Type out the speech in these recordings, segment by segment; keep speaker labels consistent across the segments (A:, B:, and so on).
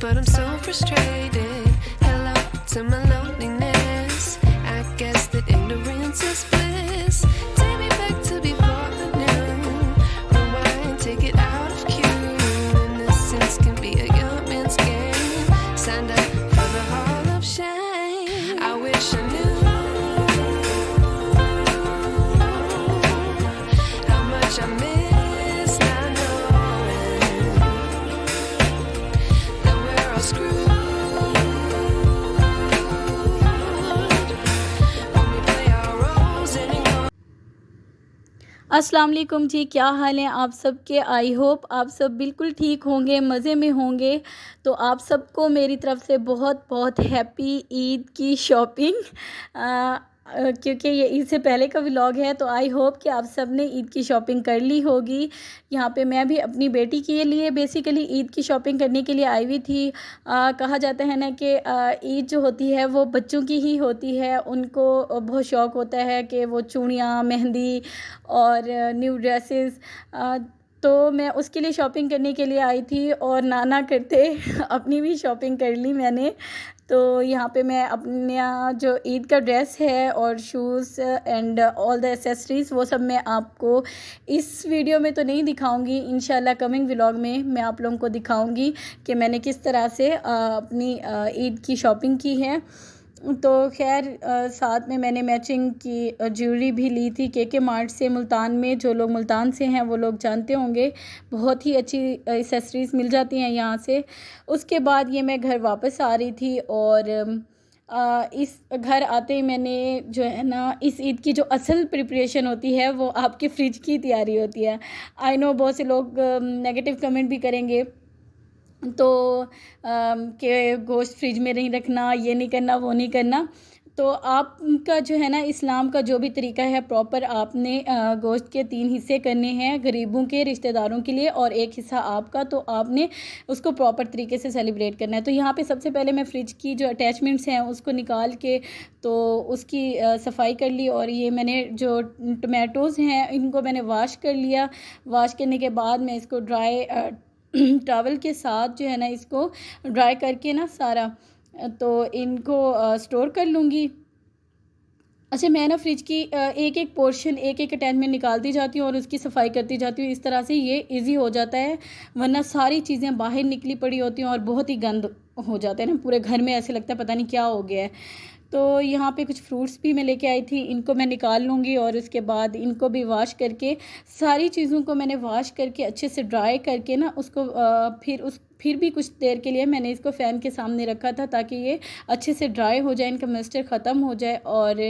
A: but I'm so frustrated. Hello to my loneliness. I guess that ignorance is bliss. Take me back to before I knew. Rewind, take it out of cue. Innocence can be a young man's game. Signed up for the hall of shame. I wish I knew how much I miss not knowing that we're all screwed when we play our roles anymore.
B: अस्सलाम वालेकुम जी, क्या हाल है आप सबके। I hope आप सब बिल्कुल ठीक होंगे, मज़े में होंगे। तो आप सबको मेरी तरफ़ से बहुत बहुत हैप्पी ईद की शॉपिंग। क्योंकि ये ईद से पहले का व्लॉग है, तो आई होप कि आप सब ने ईद की शॉपिंग कर ली होगी। यहाँ पे मैं भी अपनी बेटी के लिए बेसिकली ईद की शॉपिंग करने के लिए आई हुई थी। कहा जाता है ना कि ईद जो होती है वो बच्चों की ही होती है। उनको बहुत शौक़ होता है कि वो चूड़ियाँ, मेहंदी और न्यू ड्रेसेस। तो मैं उसके लिए शॉपिंग करने के लिए आई थी और ना करते अपनी भी शॉपिंग कर ली मैंने। तो यहाँ पे मैं अपना जो ईद का ड्रेस है और shoes and all the accessories वो सब मैं आपको इस वीडियो में तो नहीं दिखाऊंगी। इंशाल्लाह कमिंग व्लॉग में मैं आप लोगों को दिखाऊंगी कि मैंने किस तरह से अपनी ईद की शॉपिंग की है। तो खैर साथ में मैंने मैचिंग की ज्वेलरी भी ली थी के मार्ट से। मुल्तान में जो लोग मुल्तान से हैं वो लोग जानते होंगे, बहुत ही अच्छी एक्सेसरीज़ मिल जाती हैं यहाँ से। उसके बाद ये मैं घर वापस आ रही थी और इस घर आते ही मैंने जो है ना इस ईद की जो असल प्रिपरेशन होती है वो आपके फ्रिज की तैयारी होती है। आई नो बहुत से लोग नेगेटिव कमेंट भी करेंगे तो कि गोश्त फ्रिज में नहीं रखना, ये नहीं करना, वो नहीं करना। तो आपका जो है ना इस्लाम का जो भी तरीका है प्रॉपर, आपने गोश्त के 3 हिस्से करने हैं, गरीबों के, रिश्तेदारों के लिए और 1 हिस्सा आपका। तो आपने उसको प्रॉपर तरीके से सेलिब्रेट करना है। तो यहाँ पे सबसे पहले मैं फ्रिज की जो अटैचमेंट्स हैं उसको निकाल के तो उसकी सफाई कर ली। और ये मैंने जो टमाटोज़ हैं इनको मैंने वॉश कर लिया। वॉश करने के बाद मैं इसको ड्राई टॉवल के साथ जो है ना इसको ड्राई करके ना सारा तो इनको स्टोर कर लूँगी। अच्छा, मैं ना फ्रिज की एक एक पोर्शन, एक एक अटैचमेंट निकालती जाती हूँ और उसकी सफाई करती जाती हूँ। इस तरह से ये इजी हो जाता है, वरना सारी चीज़ें बाहर निकली पड़ी होती हैं और बहुत ही गंद हो जाते हैं ना पूरे घर में। ऐसे लगता है पता नहीं क्या हो गया है। तो यहाँ पे कुछ फ्रूट्स भी मैं लेके आई थी, इनको मैं निकाल लूँगी और उसके बाद इनको भी वॉश करके, सारी चीज़ों को मैंने वॉश करके अच्छे से ड्राई करके ना उसको फिर भी कुछ देर के लिए मैंने इसको फ़ैन के सामने रखा था ताकि ये अच्छे से ड्राई हो जाए, इनका मॉइस्चर ख़त्म हो जाए। और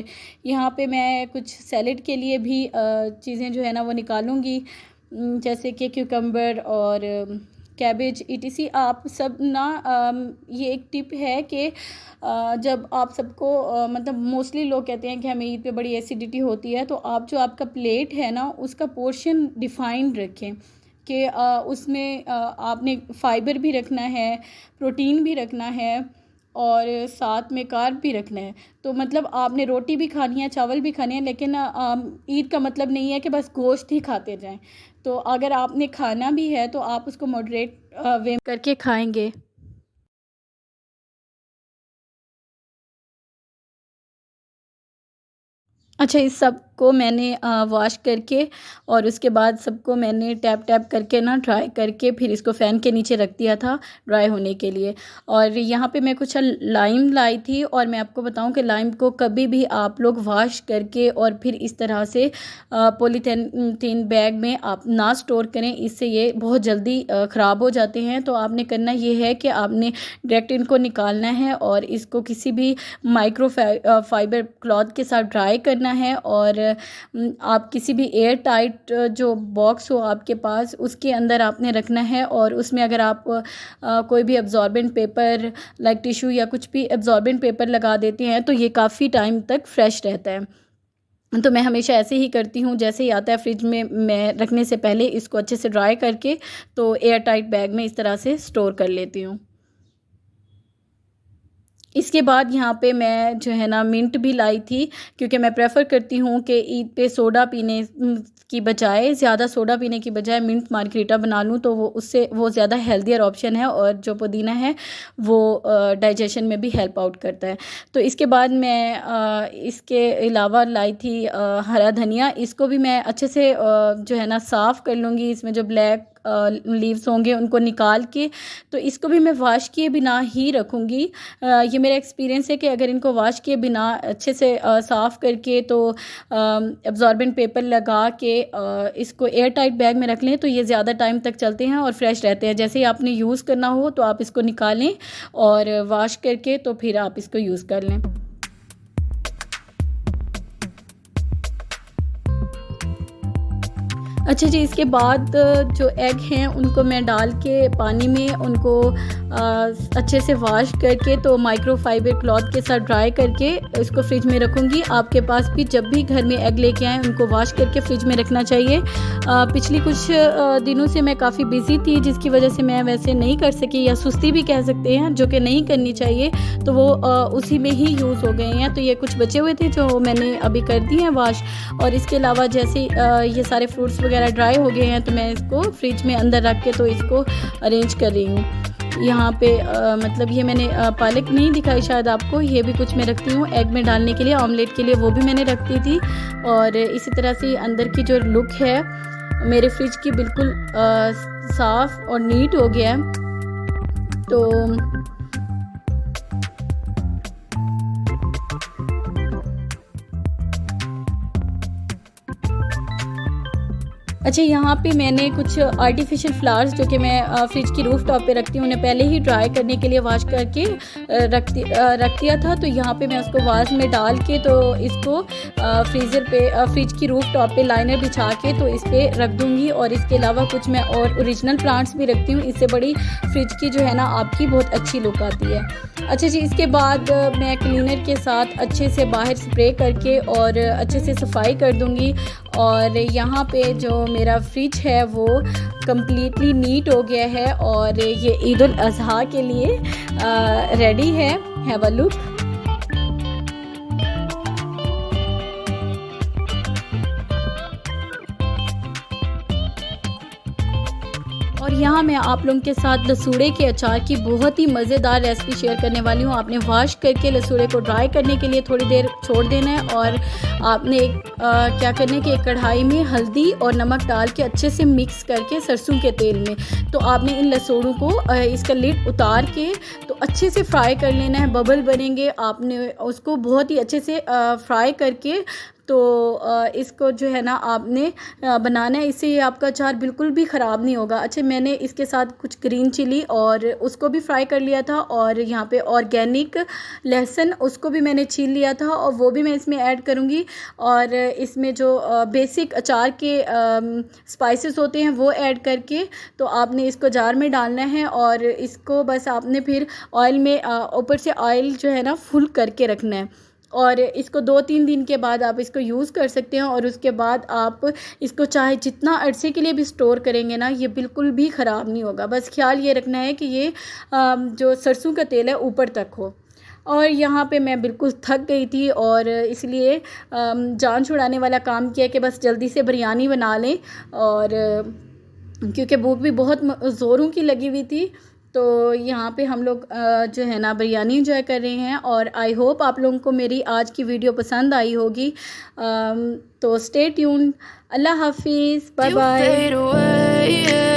B: यहाँ पे मैं कुछ सैलेड के लिए भी चीज़ें जो है ना वो निकालूँगी, जैसे कि क्यूकम्बर और कैबेज ईटीसी। आप सब ना ये एक टिप है कि जब आप सबको मतलब मोस्टली लोग कहते हैं कि हमें ईद पे बड़ी एसिडिटी होती है, तो आप जो आपका प्लेट है ना उसका पोर्शन डिफाइंड रखें कि उसमें आपने फ़ाइबर भी रखना है, प्रोटीन भी रखना है और साथ में कार्ब भी रखना है। तो मतलब आपने रोटी भी खानी है, चावल भी खाने हैं, लेकिन ईद का मतलब नहीं है कि बस गोश्त ही खाते जाएं। तो अगर आपने खाना भी है तो आप उसको मॉडरेट वे करके खाएंगे। अच्छा, इस सब को मैंने वॉश करके और उसके बाद सबको मैंने टैप करके ना ड्राई करके फिर इसको फ़ैन के नीचे रख दिया था ड्राई होने के लिए। और यहाँ पे मैं कुछ लाइम लाई थी और मैं आपको बताऊं कि लाइम को कभी भी आप लोग वॉश करके और फिर इस तरह से पॉलीथीन बैग में आप ना स्टोर करें, इससे ये बहुत जल्दी ख़राब हो जाते हैं। तो आपने करना ये है कि आपने डायरेक्ट इनको निकालना है और इसको किसी भी माइक्रो फाइबर क्लॉथ के साथ ड्राई करना है। और आप किसी भी एयर टाइट जो बॉक्स हो आपके पास उसके अंदर आपने रखना है। और उसमें अगर आप कोई भी एब्जॉर्बेंट पेपर लाइक टिश्यू या कुछ भी एब्जॉर्बेंट पेपर लगा देते हैं तो ये काफ़ी टाइम तक फ्रेश रहता है। तो मैं हमेशा ऐसे ही करती हूँ, जैसे ही आता है फ्रिज में मैं रखने से पहले इसको अच्छे से ड्राई करके तो एयर टाइट बैग में इस तरह से स्टोर कर लेती हूँ। इसके बाद यहाँ पे मैं जो है ना मिंट भी लाई थी, क्योंकि मैं प्रेफर करती हूँ कि ईद पे सोडा पीने की बजाय, ज़्यादा सोडा पीने की बजाय मिंट मार्गरीटा बना लूँ तो वो ज़्यादा हेल्दियर ऑप्शन है, और जो पुदीना है वो डाइजेशन में भी हेल्प आउट करता है। तो इसके बाद मैं इसके अलावा लाई थी हरा धनिया। इसको भी मैं अच्छे से जो है ना साफ़ कर लूँगी। इसमें जो ब्लैक लीव्स होंगे उनको निकाल के, तो इसको भी मैं वॉश किए बिना ही रखूँगी। ये मेरा एक्सपीरियंस है कि अगर इनको वॉश किए बिना अच्छे से साफ़ करके तो एब्जॉर्बेंट पेपर लगा के इसको एयर टाइट बैग में रख लें तो ये ज़्यादा टाइम तक चलते हैं और फ्रेश रहते हैं। जैसे ही आपने यूज़ करना हो तो आप इसको निकालें और वॉश करके तो फिर आप इसको यूज़ कर लें। अच्छा जी, इसके बाद जो एग हैं उनको मैं डाल के पानी में उनको अच्छे से वॉश करके तो माइक्रोफाइबर क्लॉथ के साथ ड्राई करके इसको फ्रिज में रखूँगी। आपके पास भी जब भी घर में एग लेके आएँ उनको वॉश करके फ्रिज में रखना चाहिए। पिछली कुछ दिनों से मैं काफ़ी बिज़ी थी, जिसकी वजह से मैं वैसे नहीं कर सकी, या सुस्ती भी कह सकते हैं, जो कि नहीं करनी चाहिए, तो वो उसी में ही यूज़ हो गए हैं। तो ये कुछ बचे हुए थे जो मैंने अभी कर दिए हैं वॉश। और इसके अलावा जैसे ये सारे फ्रूट्स वगैरह ड्राई हो गए हैं तो मैं इसको फ्रिज में अंदर रख के तो इसको अरेंज कर रही हूँ। यहाँ पे मतलब ये मैंने पालक नहीं दिखाई शायद आपको, ये भी कुछ मैं रखती हूँ एग में डालने के लिए, ऑमलेट के लिए, वो भी मैंने रखती थी। और इसी तरह से अंदर की जो लुक है मेरे फ्रिज की बिल्कुल साफ़ और नीट हो गया है। तो अच्छा, यहाँ पे मैंने कुछ आर्टिफिशियल फ्लावर्स जो कि मैं फ्रिज की रूफ टॉप पे रखती हूँ, उन्हें पहले ही ड्राई करने के लिए वॉश करके रख दिया था। तो यहाँ पे मैं उसको वाज में डाल के तो इसको फ्रिज की रूफ टॉप पे लाइनर बिछा के तो इस पर रख दूँगी। और इसके अलावा कुछ मैं और ओरिजिनल प्लांट्स भी रखती हूँ, इससे बड़ी फ्रिज की जो है ना आपकी बहुत अच्छी लुक आती है। अच्छा जी, इसके बाद मैं क्लीनर के साथ अच्छे से बाहर स्प्रे करके और अच्छे से सफाई कर दूँगी। और यहाँ पे जो मेरा फ्रिज है वो कम्प्लीटली नीट हो गया है और ये ईद उल अज़हा के लिए रेडी है। Have a look. और यहाँ मैं आप लोगों के साथ लसूड़े के अचार की बहुत ही मज़ेदार रेसिपी शेयर करने वाली हूँ। आपने वॉश करके लसूड़े को ड्राई करने के लिए थोड़ी देर छोड़ देना है और आपने क्या करना है कि एक कढ़ाई में हल्दी और नमक डाल के अच्छे से मिक्स करके सरसों के तेल में तो आपने इन लसूड़ों को इसका लिड उतार के तो अच्छे से फ्राई कर लेना है। बबल बनेंगे, आपने उसको बहुत ही अच्छे से फ्राई करके तो इसको जो है ना आपने बनाना है, इससे ये आपका अचार बिल्कुल भी ख़राब नहीं होगा। अच्छा, मैंने इसके साथ कुछ ग्रीन चिली और उसको भी फ्राई कर लिया था और यहाँ पे ऑर्गेनिक लहसुन उसको भी मैंने छील लिया था और वो भी मैं इसमें ऐड करूँगी। और इसमें जो बेसिक अचार के स्पाइसेस होते हैं वो ऐड करके तो आपने इसको जार में डालना है और इसको बस आपने फिर ऑयल में ऊपर से ऑयल जो है ना फुल करके रखना है। और इसको 2-3 दिन के बाद आप इसको यूज़ कर सकते हैं और उसके बाद आप इसको चाहे जितना अरसे के लिए भी स्टोर करेंगे ना ये बिल्कुल भी ख़राब नहीं होगा। बस ख्याल ये रखना है कि ये जो सरसों का तेल है ऊपर तक हो। और यहाँ पे मैं बिल्कुल थक गई थी और इसलिए जान छुड़ाने वाला काम किया कि बस जल्दी से बिरयानी बना लें, और क्योंकि भूख भी बहुत ज़ोरों की लगी हुई थी। तो यहाँ पे हम लोग जो है ना बिरयानी एंजॉय कर रहे हैं। और आई होप आप लोगों को मेरी आज की वीडियो पसंद आई होगी। तो स्टे ट्यून्ड। अल्लाह हाफिज़, बाय बाय।